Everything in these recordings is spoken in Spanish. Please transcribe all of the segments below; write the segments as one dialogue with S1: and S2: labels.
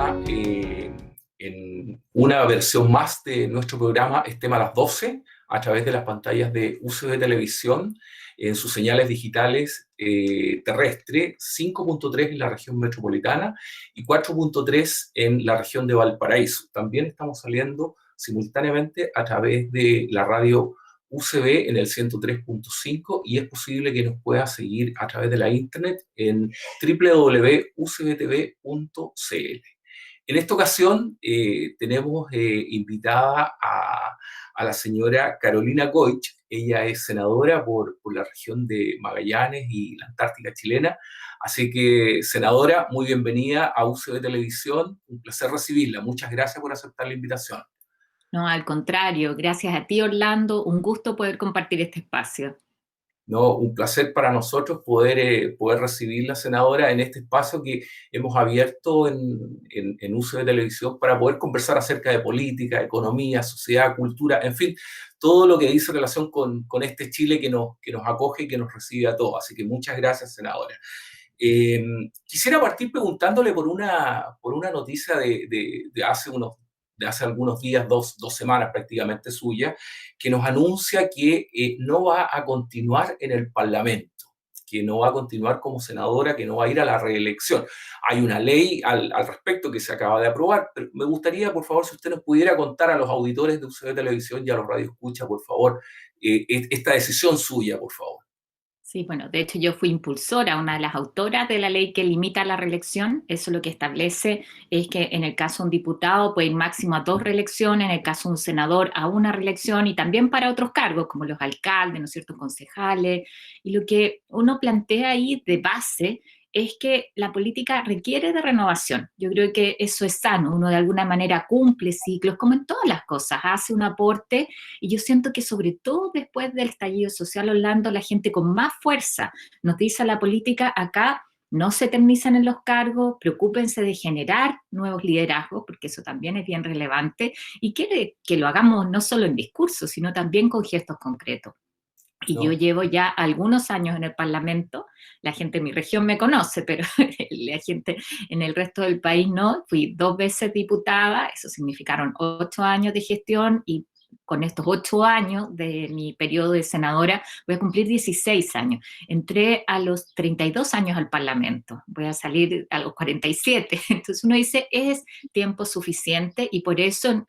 S1: ya en una versión más de nuestro programa Estema a las 12 a través de las pantallas de UCB Televisión en sus señales digitales terrestre, 5.3 en la región metropolitana y 4.3 en la región de Valparaíso. También estamos saliendo simultáneamente a través de la radio UCB en el 103.5 y es posible que nos pueda seguir a través de la internet en www.ucbtv.cl. En esta ocasión tenemos invitada a la señora Carolina Goich. Ella es senadora por la región de Magallanes y la Antártica chilena. Así que, senadora, muy bienvenida a UCB Televisión. Un placer recibirla. Muchas gracias por aceptar la invitación.
S2: No, al contrario, gracias a ti, Orlando, un gusto poder compartir este espacio.
S1: No, un placer para nosotros poder recibir la senadora en este espacio que hemos abierto en UCB Televisión para poder conversar acerca de política, economía, sociedad, cultura, en fin, todo lo que dice relación con este Chile que nos acoge y que nos recibe a todos. Así que muchas gracias, senadora. Quisiera partir preguntándole por una noticia de hace algunos días, dos semanas prácticamente suya, que nos anuncia que no va a continuar en el Parlamento, que no va a continuar como senadora, que no va a ir a la reelección. Hay una ley al respecto que se acaba de aprobar, pero me gustaría, por favor, si usted nos pudiera contar a los auditores de UCB Televisión y a los radioescuchas, por favor, esta decisión suya, por favor.
S2: Sí, bueno, de hecho yo fui impulsora, una de las autoras de la ley que limita la reelección. Eso lo que establece es que en el caso de un diputado puede ir máximo a 2 reelecciones, en el caso de un senador a 1 reelección y también para otros cargos como los alcaldes, ¿no es cierto?, concejales. Y lo que uno plantea ahí de base es que la política requiere de renovación. Yo creo que eso es sano, uno de alguna manera cumple ciclos, como en todas las cosas, hace un aporte, y yo siento que sobre todo después del estallido social, Orlando, la gente con más fuerza nos dice a la política: acá no se eternizan en los cargos, preocúpense de generar nuevos liderazgos, porque eso también es bien relevante, y quiere que lo hagamos no solo en discurso, sino también con gestos concretos. Y yo
S1: ¿No?
S2: llevo ya algunos años en el Parlamento, la gente en mi región me conoce, pero la gente en el resto del país no. Fui 2 veces diputada, eso significaron 8 años de gestión, y con estos 8 años de mi periodo de senadora voy a cumplir 16 años. Entré a los 32 años al Parlamento, voy a salir a los 47. Entonces uno dice, es tiempo suficiente, y por eso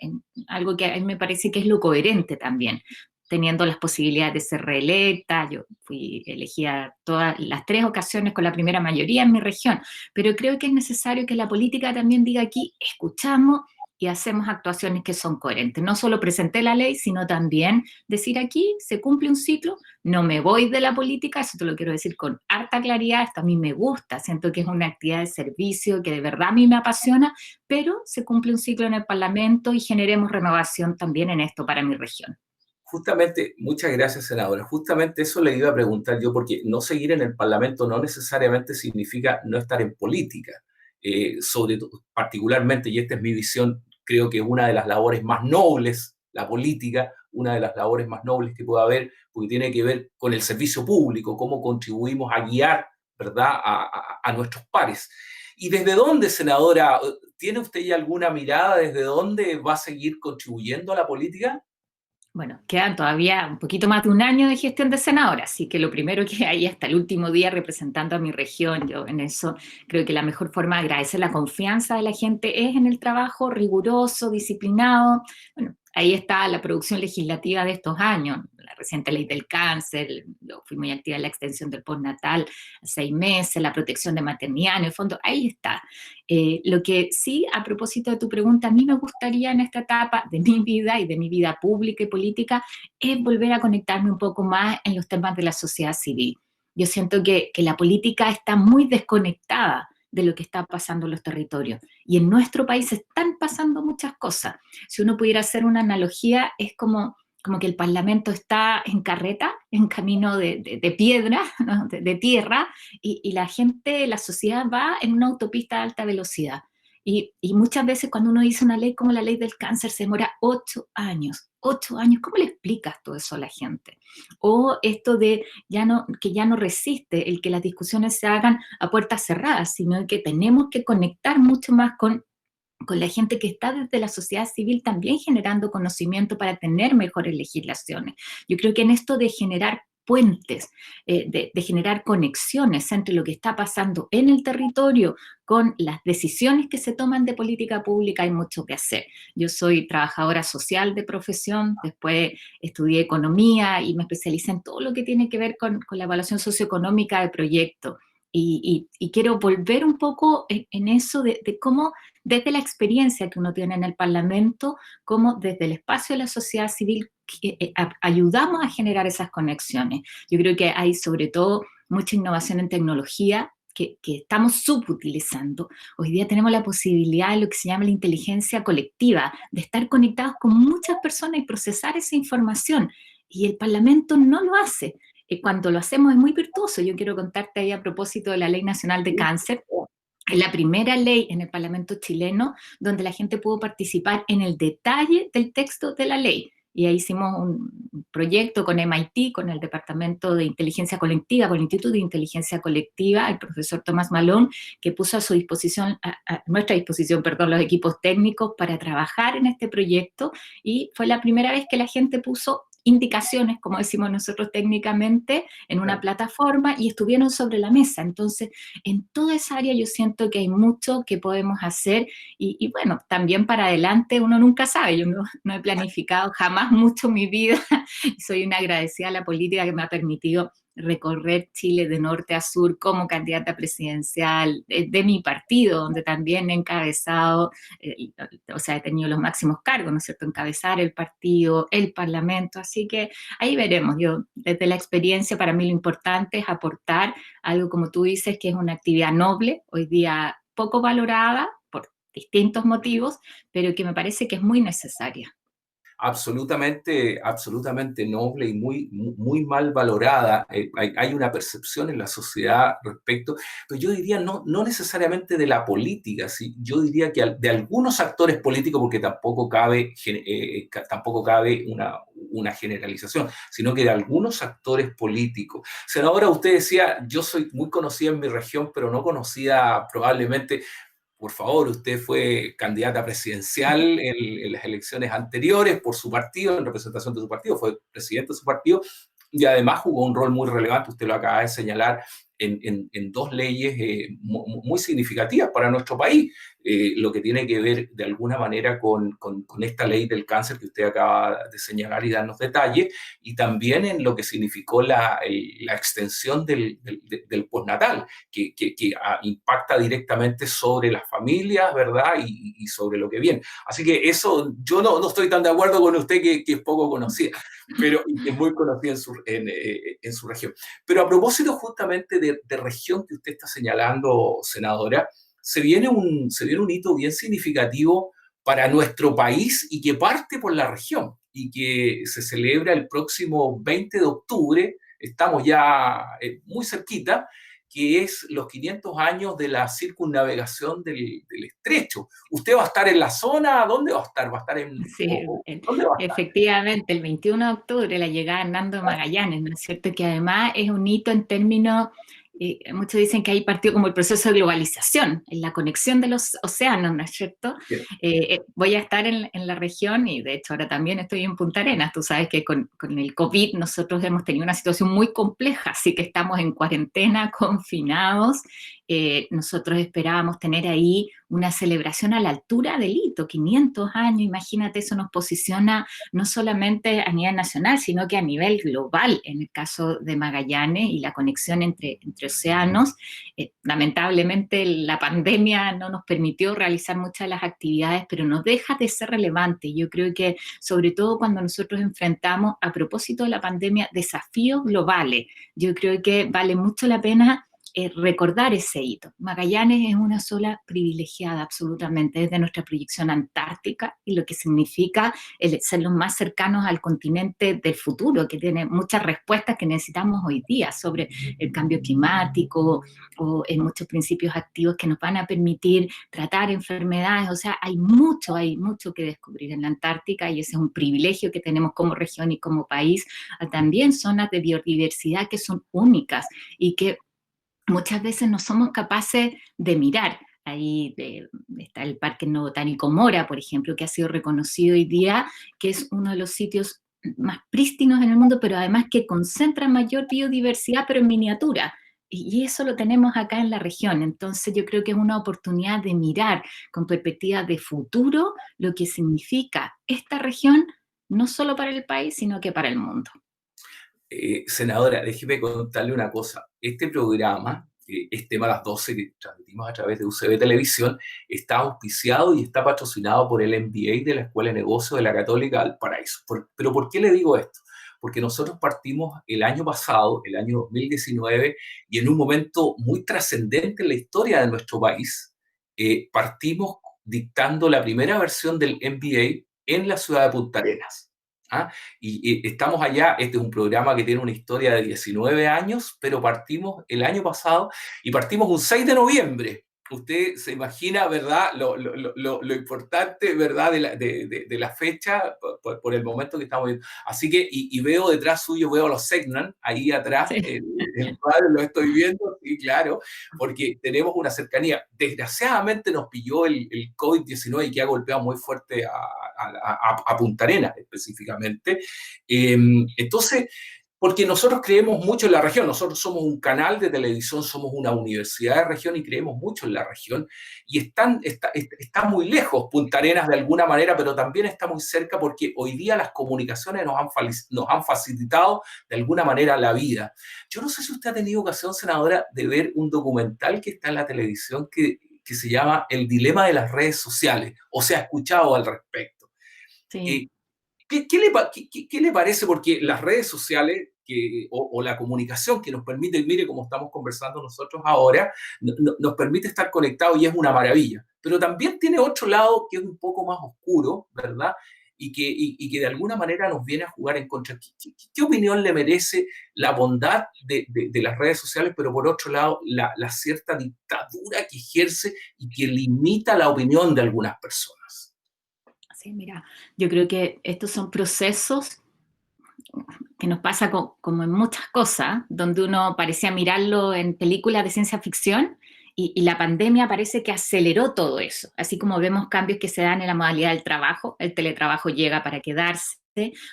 S2: algo que a mí me parece que es lo coherente también, teniendo las posibilidades de ser reelecta. Yo fui elegida todas las 3 ocasiones con la primera mayoría en mi región, pero creo que es necesario que la política también diga: aquí escuchamos y hacemos actuaciones que son coherentes. No solo presenté la ley, sino también decir: aquí se cumple un ciclo, no me voy de la política, eso te lo quiero decir con harta claridad, esto a mí me gusta, siento que es una actividad de servicio que de verdad a mí me apasiona, pero se cumple un ciclo en el Parlamento y generemos renovación también en esto para mi región.
S1: Justamente, muchas gracias, senadora. Justamente eso le iba a preguntar yo, porque no seguir en el Parlamento no necesariamente significa no estar en política. Sobre todo, particularmente, y esta es mi visión, creo que una de las labores más nobles, la política, una de las labores más nobles que puede haber, porque tiene que ver con el servicio público, cómo contribuimos a guiar, ¿verdad?, a nuestros pares. ¿Y desde dónde, senadora, tiene usted ya alguna mirada desde dónde va a seguir contribuyendo a la política?
S2: Bueno, quedan todavía un poquito más de un año de gestión de senadora, así que lo primero que hay hasta el último día representando a mi región, yo en eso creo que la mejor forma de agradecer la confianza de la gente es en el trabajo riguroso, disciplinado. Bueno, ahí está la producción legislativa de estos años, la reciente ley del cáncer, yo fui muy activa en la extensión del postnatal a 6 meses, la protección de maternidad, en el fondo, ahí está. Lo que sí, a propósito de tu pregunta, a mí me gustaría en esta etapa de mi vida y de mi vida pública y política es volver a conectarme un poco más en los temas de la sociedad civil. Yo siento que la política está muy desconectada de lo que está pasando en los territorios. Y en nuestro país están pasando muchas cosas. Si uno pudiera hacer una analogía, es como que el Parlamento está en carreta, en camino de piedra, ¿no?, de tierra, y la gente, la sociedad va en una autopista de alta velocidad. Y muchas veces cuando uno dice una ley como la ley del cáncer se demora 8 años. 8 años, ¿cómo le explicas todo eso a la gente? O esto de que ya no resiste el que las discusiones se hagan a puertas cerradas, sino que tenemos que conectar mucho más con con la gente que está desde la sociedad civil también generando conocimiento para tener mejores legislaciones. Yo creo que en esto de generar puentes, de generar conexiones entre lo que está pasando en el territorio con las decisiones que se toman de política pública, hay mucho que hacer. Yo soy trabajadora social de profesión, después estudié economía y me especialicé en todo lo que tiene que ver con la evaluación socioeconómica de proyectos. Y quiero volver un poco en eso de cómo desde la experiencia que uno tiene en el Parlamento, cómo desde el espacio de la sociedad civil ayudamos a generar esas conexiones. Yo creo que hay sobre todo mucha innovación en tecnología que estamos subutilizando. Hoy día tenemos la posibilidad de lo que se llama la inteligencia colectiva, de estar conectados con muchas personas y procesar esa información. Y el Parlamento no lo hace. Cuando lo hacemos es muy virtuoso. Yo quiero contarte ahí a propósito de la Ley Nacional de Cáncer. Es la primera ley en el Parlamento chileno donde la gente pudo participar en el detalle del texto de la ley. Y ahí hicimos un proyecto con MIT, con el Departamento de Inteligencia Colectiva, con el Instituto de Inteligencia Colectiva, el profesor Tomás Malón, que puso a su disposición, a nuestra disposición, perdón, los equipos técnicos para trabajar en este proyecto. Y fue la primera vez que la gente puso indicaciones, como decimos nosotros técnicamente, en una plataforma y estuvieron sobre la mesa. Entonces, en toda esa área yo siento que hay mucho que podemos hacer y bueno, también para adelante uno nunca sabe. Yo no he planificado jamás mucho mi vida y soy una agradecida a la política que me ha permitido recorrer Chile de norte a sur como candidata presidencial de mi partido, donde también he encabezado, o sea, he tenido los máximos cargos, ¿no es cierto?, encabezar el partido, el parlamento, así que ahí veremos. Yo, desde la experiencia, para mí lo importante es aportar algo, como tú dices, que es una actividad noble, hoy día poco valorada por distintos motivos, pero que me parece que es muy necesaria.
S1: Absolutamente, absolutamente noble y muy mal valorada. Hay una percepción en la sociedad respecto, pero yo diría no necesariamente de la política, ¿sí? Yo diría que de algunos actores políticos, porque tampoco cabe una generalización, sino que de algunos actores políticos. Senadora, usted decía, yo soy muy conocida en mi región, pero no conocida probablemente. Por favor, usted fue candidata presidencial en las elecciones anteriores por su partido, en representación de su partido, fue presidente de su partido y además jugó un rol muy relevante, usted lo acaba de señalar, en dos leyes muy significativas para nuestro país, lo que tiene que ver de alguna manera con esta ley del cáncer que usted acaba de señalar y darnos detalles, y también en lo que significó la extensión del postnatal, que impacta directamente sobre las familias, ¿verdad? Y sobre lo que viene. Así que eso, yo no estoy tan de acuerdo con usted que es poco conocida, pero es muy conocida en su región. Pero a propósito justamente de región que usted está señalando, senadora, se viene un hito bien significativo para nuestro país y que parte por la región y que se celebra el próximo 20 de octubre, estamos ya muy cerquita, que es los 500 años de la circunnavegación del estrecho. ¿Usted va a estar en la zona? ¿Dónde va a estar? ¿Va a estar
S2: Sí,
S1: dónde va a estar?
S2: efectivamente, el 21 de octubre la llegada de Hernando Magallanes, ¿no es cierto? Que además es un hito en términos, muchos dicen que hay partido como el proceso de globalización, en la conexión de los océanos, ¿no es cierto? Voy a estar en la región y de hecho ahora también estoy en Punta Arenas. Tú sabes que con el COVID nosotros hemos tenido una situación muy compleja, así que estamos en cuarentena, confinados. Nosotros esperábamos tener ahí una celebración a la altura del hito, 500 años, imagínate, eso nos posiciona no solamente a nivel nacional, sino que a nivel global, en el caso de Magallanes y la conexión entre océanos. Lamentablemente la pandemia no nos permitió realizar muchas de las actividades, pero no deja de ser relevante. Yo creo que sobre todo cuando nosotros enfrentamos, a propósito de la pandemia, desafíos globales, yo creo que vale mucho la pena recordar ese hito. Magallanes es una sola privilegiada absolutamente desde nuestra proyección antártica y lo que significa el ser los más cercanos al continente del futuro, que tiene muchas respuestas que necesitamos hoy día sobre el cambio climático o en muchos principios activos que nos van a permitir tratar enfermedades. O sea, hay mucho que descubrir en la Antártica y ese es un privilegio que tenemos como región y como país. También zonas de biodiversidad que son únicas y que muchas veces no somos capaces de mirar. Ahí está el Parque Botánico Mora, por ejemplo, que ha sido reconocido hoy día, que es uno de los sitios más prístinos en el mundo, pero además que concentra mayor biodiversidad, pero en miniatura. Y eso lo tenemos acá en la región. Entonces yo creo que es una oportunidad de mirar con perspectiva de futuro lo que significa esta región, no solo para el país, sino que para el mundo.
S1: Senadora, déjeme contarle una cosa. Este programa, es tema a las 12 que transmitimos a través de UCB Televisión, está auspiciado y está patrocinado por el MBA de la Escuela de Negocios de la Católica Valparaíso. Pero ¿por qué le digo esto? Porque nosotros partimos el año pasado, el año 2019, y en un momento muy trascendente en la historia de nuestro país, partimos dictando la primera versión del MBA en la ciudad de Punta Arenas. ¿Ah? Y estamos allá, este es un programa que tiene una historia de 19 años, pero partimos el año pasado y partimos un 6 de noviembre. Usted se imagina, ¿verdad?, lo importante, ¿verdad?, de la fecha por el momento que estamos viendo. Así que, y veo detrás suyo, veo a los Segnan, ahí atrás,
S2: Sí.
S1: el cuadro lo estoy viendo, sí, claro, porque tenemos una cercanía. Desgraciadamente nos pilló el COVID-19 y que ha golpeado muy fuerte a Punta Arenas específicamente. Entonces, porque nosotros creemos mucho en la región, nosotros somos un canal de televisión, somos una universidad de región y creemos mucho en la región, y está muy lejos Punta Arenas de alguna manera, pero también está muy cerca porque hoy día las comunicaciones nos han facilitado de alguna manera la vida. Yo no sé si usted ha tenido ocasión, senadora, de ver un documental que está en la televisión que se llama El dilema de las redes sociales, o se ha escuchado al respecto.
S2: Sí.
S1: Eh, ¿Qué le parece? Porque las redes sociales o la comunicación que nos permite, mire cómo estamos conversando nosotros ahora, nos permite estar conectados y es una maravilla. Pero también tiene otro lado que es un poco más oscuro, ¿verdad? Y que de alguna manera nos viene a jugar en contra. ¿Qué opinión le merece la bondad de las redes sociales, pero por otro lado la cierta dictadura que ejerce y que limita la opinión de algunas personas?
S2: Sí, mira, yo creo que estos son procesos que nos pasa como en muchas cosas, donde uno parecía mirarlo en películas de ciencia ficción y la pandemia parece que aceleró todo eso, así como vemos cambios que se dan en la modalidad del trabajo, el teletrabajo llega para quedarse,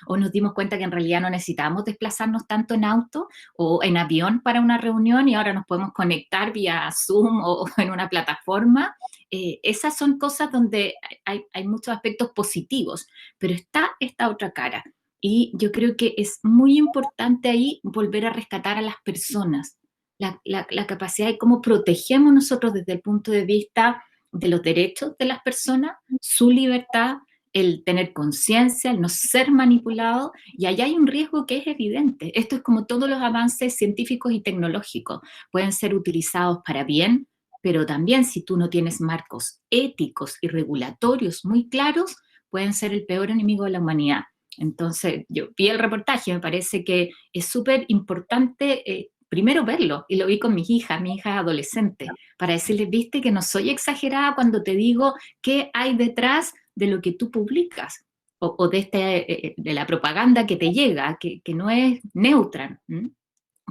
S2: o nos dimos cuenta que en realidad no necesitábamos desplazarnos tanto en auto o en avión para una reunión y ahora nos podemos conectar vía Zoom o en una plataforma. Esas son cosas donde hay muchos aspectos positivos, pero está esta otra cara. Y yo creo que es muy importante ahí volver a rescatar a las personas, la capacidad de cómo protegemos nosotros desde el punto de vista de los derechos de las personas, su libertad, el tener conciencia, el no ser manipulado, y allá hay un riesgo que es evidente. Esto es como todos los avances científicos y tecnológicos, pueden ser utilizados para bien, pero también si tú no tienes marcos éticos y regulatorios muy claros, pueden ser el peor enemigo de la humanidad. Entonces, yo vi el reportaje, me parece que es súper importante primero verlo, y lo vi con mi hija es adolescente, para decirles, viste que no soy exagerada cuando te digo qué hay detrás de lo que tú publicas, o de la propaganda que te llega, que no es neutra. ¿Mm?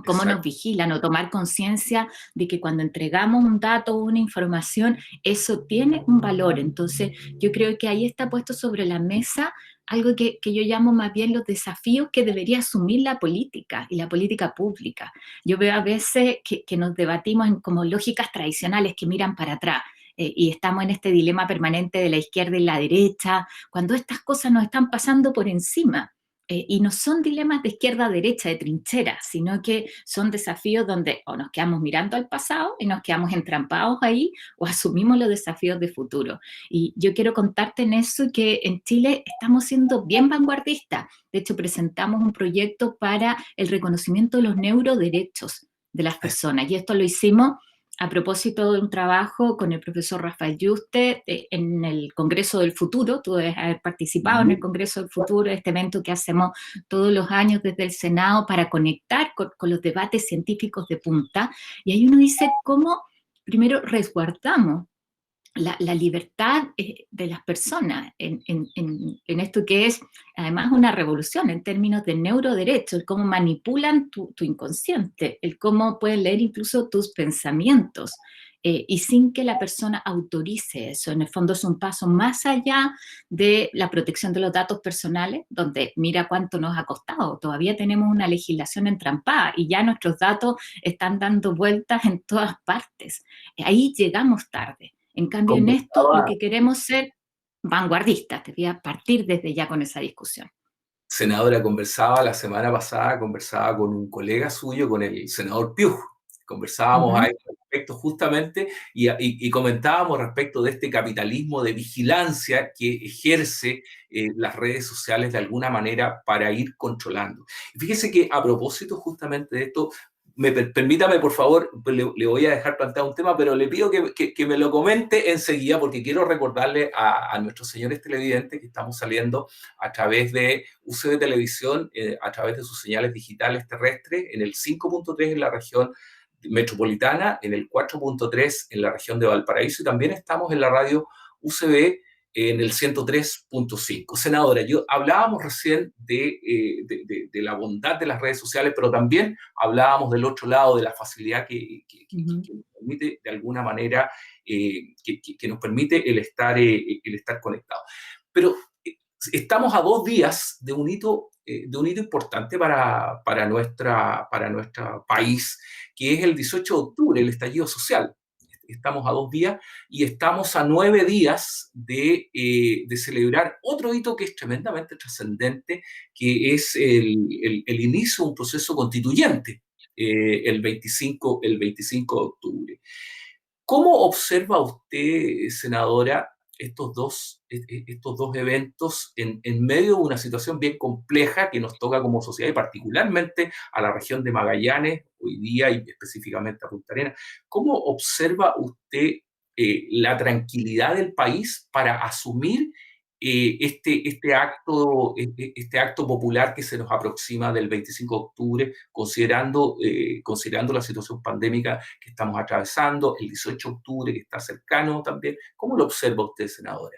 S2: Cómo nos
S1: Exacto.
S2: vigilan, o tomar conciencia de que cuando entregamos un dato o una información, eso tiene un valor. Entonces, yo creo que ahí está puesto sobre la mesa algo que yo llamo más bien los desafíos que debería asumir la política y la política pública. Yo veo a veces que nos debatimos en como lógicas tradicionales que miran para atrás. Y estamos en este dilema permanente de la izquierda y la derecha, cuando estas cosas nos están pasando por encima. Y no son dilemas de izquierda a derecha, de trinchera, sino que son desafíos donde o nos quedamos mirando al pasado y nos quedamos entrampados ahí, o asumimos los desafíos de futuro. Y yo quiero contarte en eso que en Chile estamos siendo bien vanguardistas. De hecho, presentamos un proyecto para el reconocimiento de los neuroderechos de las personas, y esto lo hicimos a propósito de un trabajo con el profesor Rafael Yuste en el Congreso del Futuro. Tú debes haber participado en el Congreso del Futuro, este evento que hacemos todos los años desde el Senado para conectar con los debates científicos de punta. Y ahí uno dice cómo primero resguardamos la libertad de las personas en esto que es además una revolución en términos de neuroderecho, el cómo manipulan tu inconsciente, el cómo pueden leer incluso tus pensamientos. y sin que la persona autorice eso. En el fondo es un paso más allá de la protección de los datos personales, donde mira cuánto nos ha costado. Todavía tenemos una legislación entrampada y ya nuestros datos están dando vueltas en todas partes. Ahí llegamos tarde. En cambio, en esto lo
S1: Conversaba,
S2: que queremos ser vanguardistas. Te voy a partir desde ya con esa discusión.
S1: senadora, conversaba la semana pasada, conversaba con un colega suyo, con el senador Piuj. Conversábamos
S2: Ujú.
S1: ahí respecto justamente y comentábamos respecto de este capitalismo de vigilancia que ejerce las redes sociales de alguna manera para ir controlando. Y fíjese que a propósito justamente de esto, permítame por favor, le voy a dejar planteado un tema, pero le pido que me lo comente enseguida porque quiero recordarle a nuestros señores televidentes que estamos saliendo a través de UCB Televisión, a través de sus señales digitales terrestres, en el 5.3 en la región metropolitana, en el 4.3 en la región de Valparaíso y también estamos en la radio UCB en el 103.5. Senadora, hablábamos recién de la bondad de las redes sociales, pero también hablábamos del otro lado, de la facilidad
S2: Ujú.
S1: que nos permite de alguna manera, que nos permite el estar conectados. Pero estamos a 2 días de un hito importante para nuestro país, que es el 18 de octubre, el estallido social. Estamos a 2 días y estamos a 9 días de celebrar otro hito que es tremendamente trascendente, que es el inicio de un proceso constituyente el 25 de octubre. ¿Cómo observa usted, senadora, estos dos eventos en medio de una situación bien compleja que nos toca como sociedad y particularmente a la región de Magallanes hoy día y específicamente a Punta Arenas? ¿Cómo observa usted la tranquilidad del país para asumir este acto popular que se nos aproxima del 25 de octubre, considerando la situación pandémica que estamos atravesando, el 18 de octubre que está cercano también? ¿Cómo lo observa usted, senadora?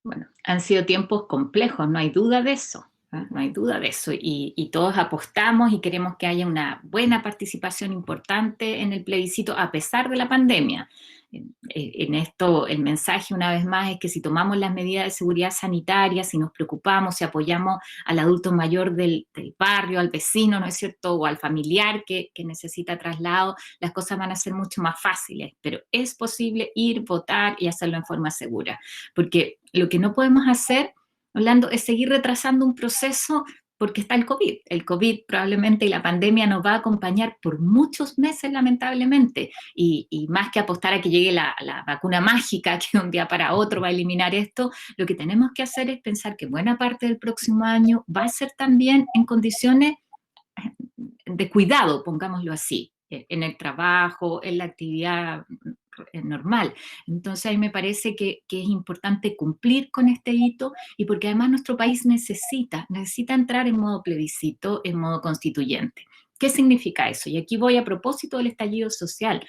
S2: Bueno, han sido tiempos complejos, no hay duda de eso, ¿eh? No hay duda de eso. Y todos apostamos y queremos que haya una buena participación importante en el plebiscito a pesar de la pandemia. En esto, el mensaje una vez más es que si tomamos las medidas de seguridad sanitaria, si nos preocupamos, si apoyamos al adulto mayor del barrio, al vecino, ¿no es cierto?, o al familiar que necesita traslado, las cosas van a ser mucho más fáciles. Pero es posible ir, votar y hacerlo en forma segura. Porque lo que no podemos hacer, Orlando, es seguir retrasando un proceso porque está el COVID. El COVID probablemente y la pandemia nos va a acompañar por muchos meses, lamentablemente, y más que apostar a que llegue la vacuna mágica que de un día para otro va a eliminar esto, lo que tenemos que hacer es pensar que buena parte del próximo año va a ser también en condiciones de cuidado, pongámoslo así, en el trabajo, en la actividad normal. Entonces, a mí me parece que es importante cumplir con este hito y porque además nuestro país necesita entrar en modo plebiscito, en modo constituyente. ¿Qué significa eso? Y aquí voy a propósito del estallido social.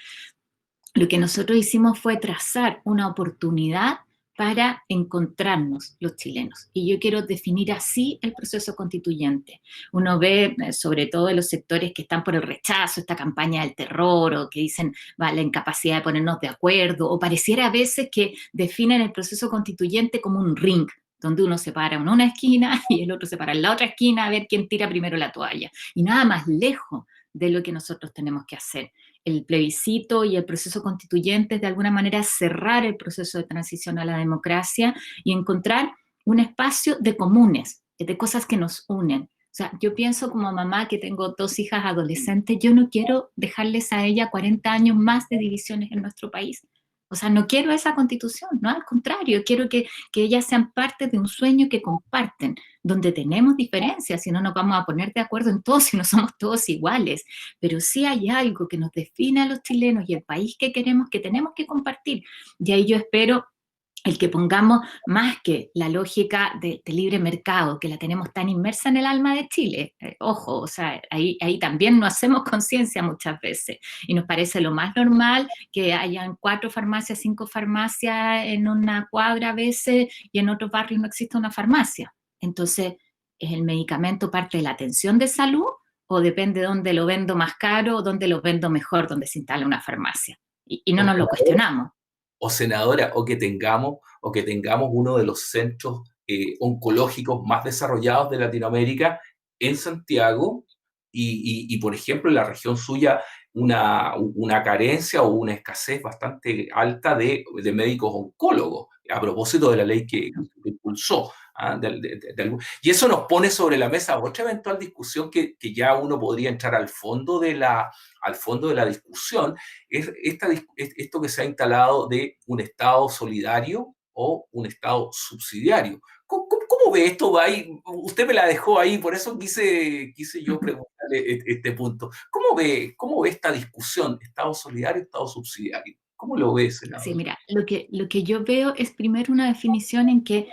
S2: Lo que nosotros hicimos fue trazar una oportunidad para encontrarnos los chilenos. Y yo quiero definir así el proceso constituyente. Uno ve, sobre todo en los sectores que están por el rechazo, esta campaña del terror, o que dicen va, la incapacidad de ponernos de acuerdo, o pareciera a veces que definen el proceso constituyente como un ring, donde uno se para en una esquina y el otro se para en la otra esquina a ver quién tira primero la toalla. Y nada más lejos de lo que nosotros tenemos que hacer. El plebiscito y el proceso constituyente es de alguna manera cerrar el proceso de transición a la democracia y encontrar un espacio de comunes, de cosas que nos unen. O sea, yo pienso como mamá que tengo 2 hijas adolescentes, yo no quiero dejarles a ella 40 años más de divisiones en nuestro país. O sea, no quiero esa constitución, no, al contrario, quiero que ellas sean parte de un sueño que comparten, donde tenemos diferencias, si no nos vamos a poner de acuerdo en todo, si no somos todos iguales, pero sí hay algo que nos define a los chilenos y el país que queremos, que tenemos que compartir. Y ahí yo espero el que pongamos más que la lógica de libre mercado, que la tenemos tan inmersa en el alma de Chile. Ojo, o sea, ahí también no hacemos conciencia muchas veces y nos parece lo más normal que hayan 4 farmacias, 5 farmacias en una cuadra a veces y en otros barrios no existe una farmacia. Entonces, ¿es el medicamento parte de la atención de salud o depende de dónde lo vendo más caro o dónde lo vendo mejor, donde se instala una farmacia? y no nos lo cuestionamos.
S1: O senadora, o que tengamos uno de los centros oncológicos más desarrollados de Latinoamérica en Santiago por ejemplo, en la región suya una carencia o una escasez bastante alta de médicos oncólogos, a propósito de la ley que impulsó. Y eso nos pone sobre la mesa otra eventual discusión que ya uno podría entrar al fondo de la discusión, es esto que se ha instalado de un Estado solidario o un Estado subsidiario. ¿Cómo ve esto? Usted me la dejó ahí, por eso quise yo preguntarle este punto. ¿Cómo ve esta discusión, Estado solidario, Estado subsidiario? ¿Cómo lo ve,
S2: Sí,
S1: senador?
S2: mira, lo que yo veo es primero una definición en que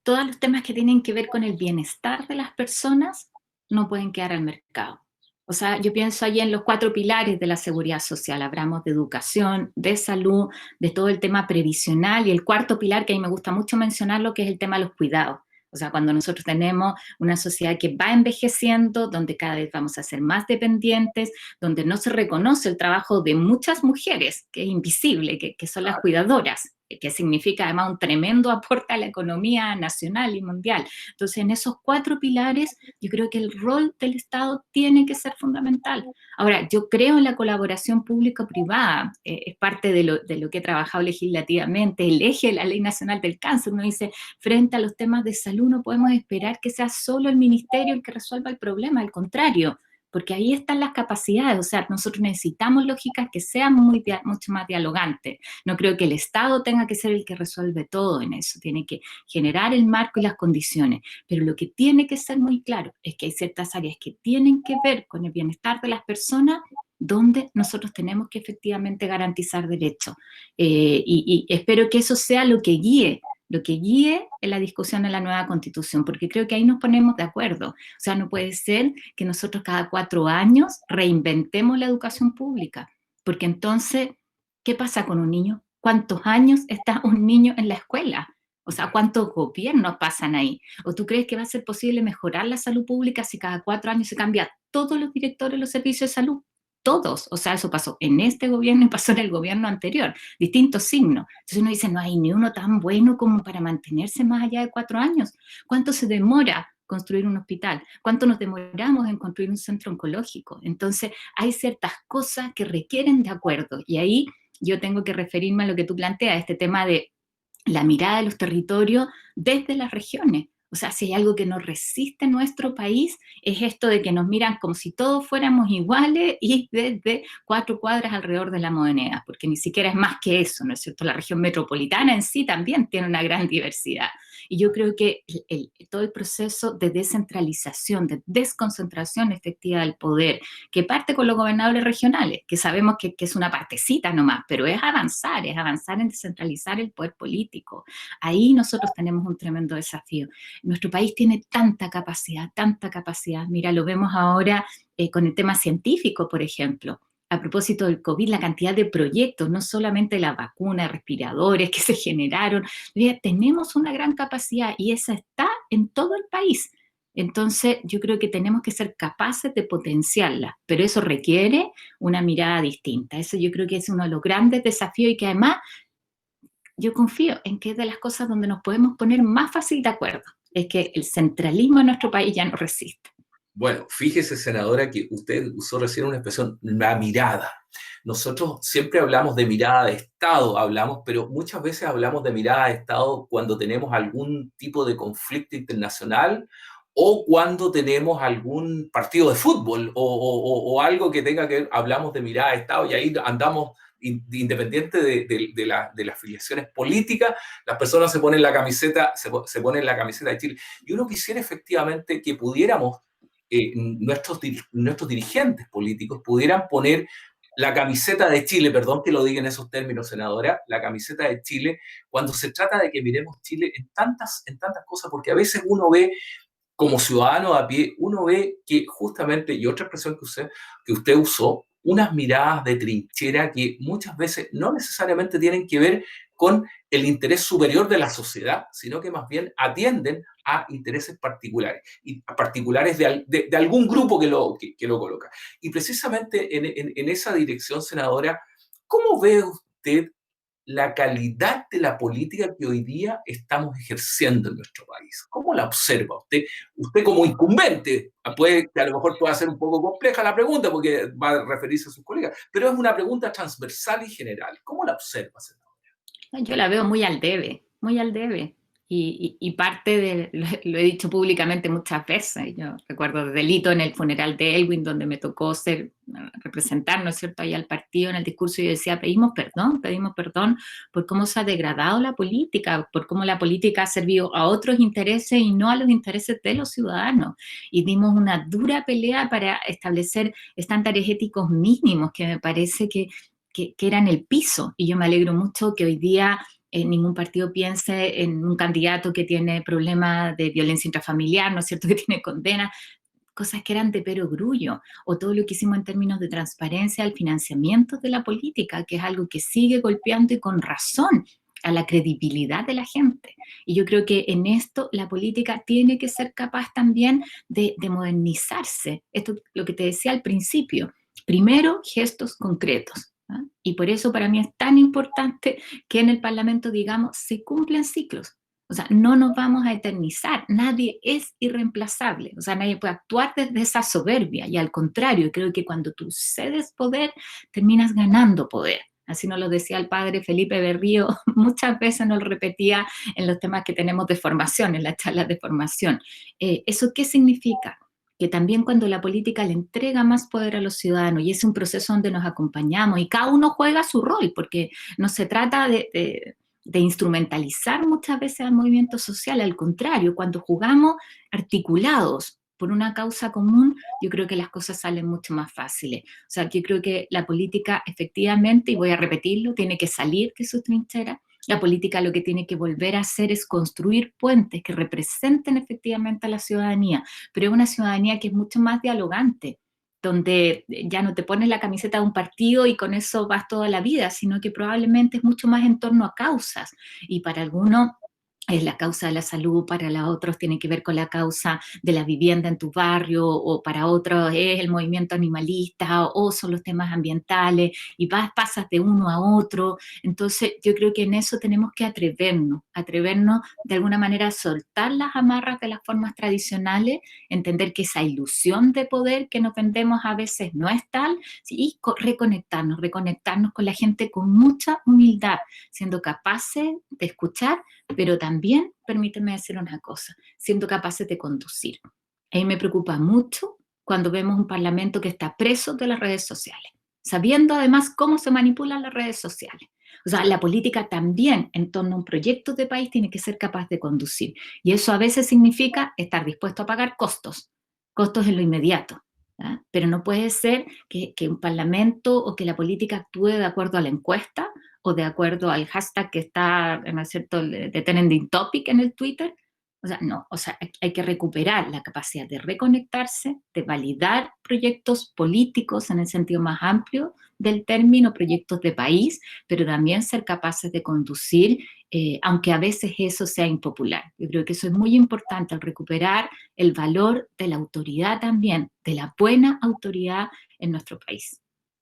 S2: todos los temas que tienen que ver con el bienestar de las personas no pueden quedar al mercado. O sea, yo pienso allí en los 4 pilares de la seguridad social. Hablamos de educación, de salud, de todo el tema previsional y el cuarto pilar que a mí me gusta mucho mencionarlo, que es el tema de los cuidados. O sea, cuando nosotros tenemos una sociedad que va envejeciendo, donde cada vez vamos a ser más dependientes, donde no se reconoce el trabajo de muchas mujeres, que es invisible, que son las cuidadoras, que significa además un tremendo aporte a la economía nacional y mundial. Entonces, en esos 4 pilares, yo creo que el rol del Estado tiene que ser fundamental. Ahora, yo creo en la colaboración público-privada, es parte de lo que he trabajado legislativamente, el eje de la Ley Nacional del Cáncer. Uno dice, frente a los temas de salud no podemos esperar que sea solo el ministerio el que resuelva el problema, al contrario, porque ahí están las capacidades. O sea, nosotros necesitamos lógicas que sean mucho más dialogantes. No creo que el Estado tenga que ser el que resuelve todo en eso, tiene que generar el marco y las condiciones, pero lo que tiene que ser muy claro es que hay ciertas áreas que tienen que ver con el bienestar de las personas donde nosotros tenemos que efectivamente garantizar derechos. Y espero que eso sea lo que guíe en la discusión de la nueva constitución, porque creo que ahí nos ponemos de acuerdo. O sea, no puede ser que nosotros cada 4 años reinventemos la educación pública, porque entonces, ¿qué pasa con un niño? ¿Cuántos años está un niño en la escuela? O sea, ¿cuántos gobiernos pasan ahí? ¿O tú crees que va a ser posible mejorar la salud pública si cada 4 años se cambia todos los directores de los servicios de salud? Todos. O sea, eso pasó en este gobierno y pasó en el gobierno anterior. Distintos signos. Entonces uno dice, no hay ni uno tan bueno como para mantenerse más allá de 4 años. ¿Cuánto se demora construir un hospital? ¿Cuánto nos demoramos en construir un centro oncológico? Entonces, hay ciertas cosas que requieren de acuerdo. Y ahí yo tengo que referirme a lo que tú planteas, este tema de la mirada de los territorios desde las regiones. O sea, si hay algo que nos resiste en nuestro país, es esto de que nos miran como si todos fuéramos iguales y desde 4 cuadras alrededor de la moneda, porque ni siquiera es más que eso, ¿no es cierto? La región metropolitana en sí también tiene una gran diversidad. Y yo creo que todo el proceso de descentralización, de desconcentración efectiva del poder, que parte con los gobernables regionales, que sabemos que es una partecita nomás, pero es avanzar en descentralizar el poder político. Ahí nosotros tenemos un tremendo desafío. Nuestro país tiene tanta capacidad, tanta capacidad. Mira, lo vemos ahora con el tema científico, por ejemplo. A propósito del COVID, la cantidad de proyectos, no solamente la vacuna, respiradores que se generaron, tenemos una gran capacidad y esa está en todo el país. Entonces, yo creo que tenemos que ser capaces de potenciarla, pero eso requiere una mirada distinta. Eso yo creo que es uno de los grandes desafíos y que además yo confío en que es de las cosas donde nos podemos poner más fácil de acuerdo. Es que el centralismo en nuestro país ya no resiste.
S1: Bueno, fíjese, senadora, que usted usó recién una expresión, la mirada. Nosotros siempre hablamos de mirada de Estado, pero muchas veces hablamos de mirada de Estado cuando tenemos algún tipo de conflicto internacional o cuando tenemos algún partido de fútbol o algo que tenga que ver, hablamos de mirada de Estado y ahí andamos independiente de las filiaciones políticas, las personas se ponen la camiseta de Chile. Y uno quisiera efectivamente que pudiéramos nuestros dirigentes políticos pudieran poner la camiseta de Chile, perdón que lo diga en esos términos, senadora, la camiseta de Chile, cuando se trata de que miremos Chile en tantas cosas, porque a veces uno ve, como ciudadano a pie, uno ve que justamente, y otra expresión que usted usó, unas miradas de trinchera que muchas veces no necesariamente tienen que ver con el interés superior de la sociedad, sino que más bien atienden a intereses particulares, y a particulares de algún grupo que lo coloca. Y precisamente en esa dirección, senadora, ¿Cómo ve usted la calidad de la política que hoy día estamos ejerciendo en nuestro país? ¿Cómo la observa usted? Usted como incumbente, que a lo mejor pueda ser un poco compleja la pregunta porque va a referirse a sus colegas, pero es una pregunta transversal y general. ¿Cómo la observa, senador?
S2: Yo la veo muy al debe, muy al debe. Y parte de, lo he dicho públicamente muchas veces, yo recuerdo desde el hito en el funeral de Elwin, donde me tocó representar, ¿no es cierto?, ahí al partido en el discurso, y yo decía, pedimos perdón por cómo se ha degradado la política, por cómo la política ha servido a otros intereses y no a los intereses de los ciudadanos. Y dimos una dura pelea para establecer estándares éticos mínimos que me parece que eran el piso, y yo me alegro mucho que hoy día ningún partido piense en un candidato que tiene problemas de violencia intrafamiliar, ¿no es cierto?, que tiene condena, cosas que eran de perogrullo, o todo lo que hicimos en términos de transparencia al financiamiento de la política, que es algo que sigue golpeando y con razón a la credibilidad de la gente. Y yo creo que en esto la política tiene que ser capaz también de modernizarse. Esto es lo que te decía al principio. Primero, gestos concretos. ¿Ah? Y por eso para mí es tan importante que en el Parlamento, digamos, se cumplen ciclos. O sea, no nos vamos a eternizar, nadie es irreemplazable, o sea, nadie puede actuar desde esa soberbia, y al contrario, creo que cuando tú cedes poder, terminas ganando poder. Así nos lo decía el padre Felipe Berrío, muchas veces nos lo repetía en los temas que tenemos de formación, en las charlas de formación. ¿Eso qué significa? Que también cuando la política le entrega más poder a los ciudadanos, y es un proceso donde nos acompañamos y cada uno juega su rol, porque no se trata de instrumentalizar muchas veces al movimiento social, al contrario, cuando jugamos articulados por una causa común, yo creo que las cosas salen mucho más fáciles. O sea, yo creo que la política efectivamente, y voy a repetirlo, tiene que salir de sus trincheras. La política lo que tiene que volver a hacer es construir puentes que representen efectivamente a la ciudadanía, pero es una ciudadanía que es mucho más dialogante, donde ya no te pones la camiseta de un partido y con eso vas toda la vida, sino que probablemente es mucho más en torno a causas. Y para algunos es la causa de la salud, para los otros tiene que ver con la causa de la vivienda en tu barrio, o para otros es el movimiento animalista, o son los temas ambientales, y pasas de uno a otro. Entonces yo creo que en eso tenemos que atrevernos de alguna manera a soltar las amarras de las formas tradicionales, entender que esa ilusión de poder que nos vendemos a veces no es tal, y reconectarnos con la gente con mucha humildad, siendo capaces de escuchar, pero también, permíteme decir una cosa, siendo capaces de conducir. A mí me preocupa mucho cuando vemos un parlamento que está preso de las redes sociales, sabiendo además cómo se manipulan las redes sociales. O sea, la política también en torno a un proyecto de país tiene que ser capaz de conducir. Y eso a veces significa estar dispuesto a pagar costos en lo inmediato. ¿Ah? Pero no puede ser que un parlamento o que la política actúe de acuerdo a la encuesta o de acuerdo al hashtag que está, ¿no es cierto?, de trending topic en el Twitter. O sea, no, o sea, hay que recuperar la capacidad de reconectarse, de validar proyectos políticos en el sentido más amplio del término, proyectos de país, pero también ser capaces de conducir, aunque a veces eso sea impopular. Yo creo que eso es muy importante, al recuperar el valor de la autoridad también, de la buena autoridad en nuestro país.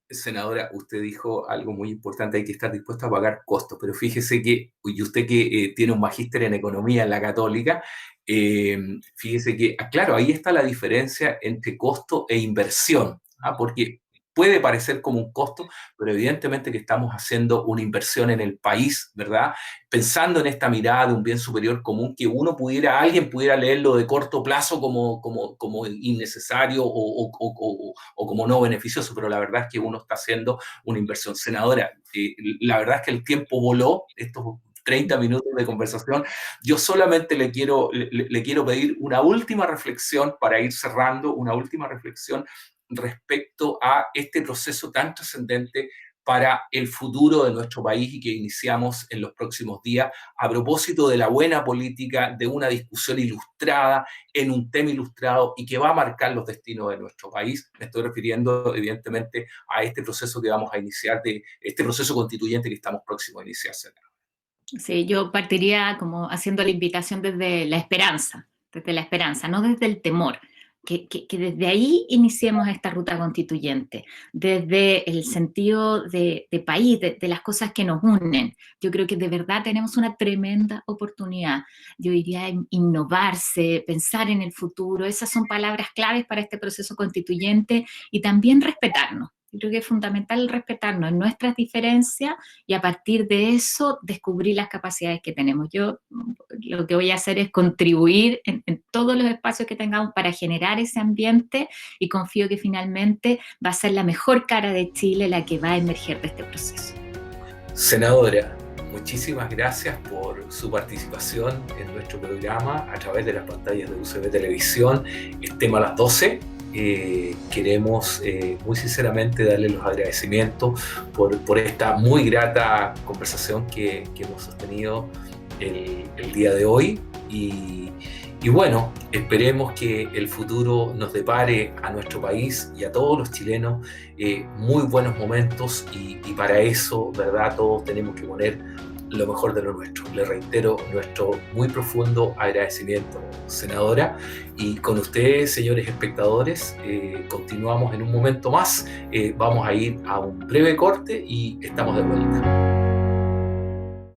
S1: Senadora, usted dijo algo muy importante, hay que estar dispuesto a pagar costos, pero fíjese que, y usted que tiene un magíster en economía en la Católica, fíjese que, claro, ahí está la diferencia entre costo e inversión, ¿ah? Porque puede parecer como un costo, pero evidentemente que estamos haciendo una inversión en el país, ¿verdad? Pensando en esta mirada de un bien superior común que alguien pudiera leerlo de corto plazo como innecesario o como no beneficioso, pero la verdad es que uno está haciendo una inversión. Senadora, la verdad es que el tiempo voló, estos 30 minutos de conversación. Yo solamente le quiero pedir una última reflexión para ir cerrando, una última reflexión respecto a este proceso tan trascendente para el futuro de nuestro país y que iniciamos en los próximos días a propósito de la buena política, de una discusión ilustrada en un tema ilustrado y que va a marcar los destinos de nuestro país. Me estoy refiriendo evidentemente a este proceso que vamos a iniciar, de este proceso constituyente que estamos próximos a iniciar.
S2: Sí, yo partiría como haciendo la invitación desde la esperanza, no desde el temor. que desde ahí iniciemos esta ruta constituyente, desde el sentido de país, de las cosas que nos unen. Yo creo que de verdad tenemos una tremenda oportunidad. Yo diría innovarse, pensar en el futuro, esas son palabras claves para este proceso constituyente, y también respetarnos. Yo creo que es fundamental respetarnos en nuestras diferencias y a partir de eso descubrir las capacidades que tenemos. Yo lo que voy a hacer es contribuir en todos los espacios que tengamos para generar ese ambiente, y confío que finalmente va a ser la mejor cara de Chile la que va a emerger de este proceso.
S1: Senadora, muchísimas gracias por su participación en nuestro programa a través de las pantallas de UCB Televisión. Es tema a las 12. Queremos muy sinceramente darle los agradecimientos por esta muy grata conversación que hemos sostenido el día de hoy, y bueno, esperemos que el futuro nos depare a nuestro país y a todos los chilenos muy buenos momentos, y para eso, ¿verdad?, todos tenemos que poner lo mejor de lo nuestro. Le reitero nuestro muy profundo agradecimiento, senadora, y con ustedes, señores espectadores, continuamos en un momento más. Vamos a ir a un breve corte y estamos de vuelta.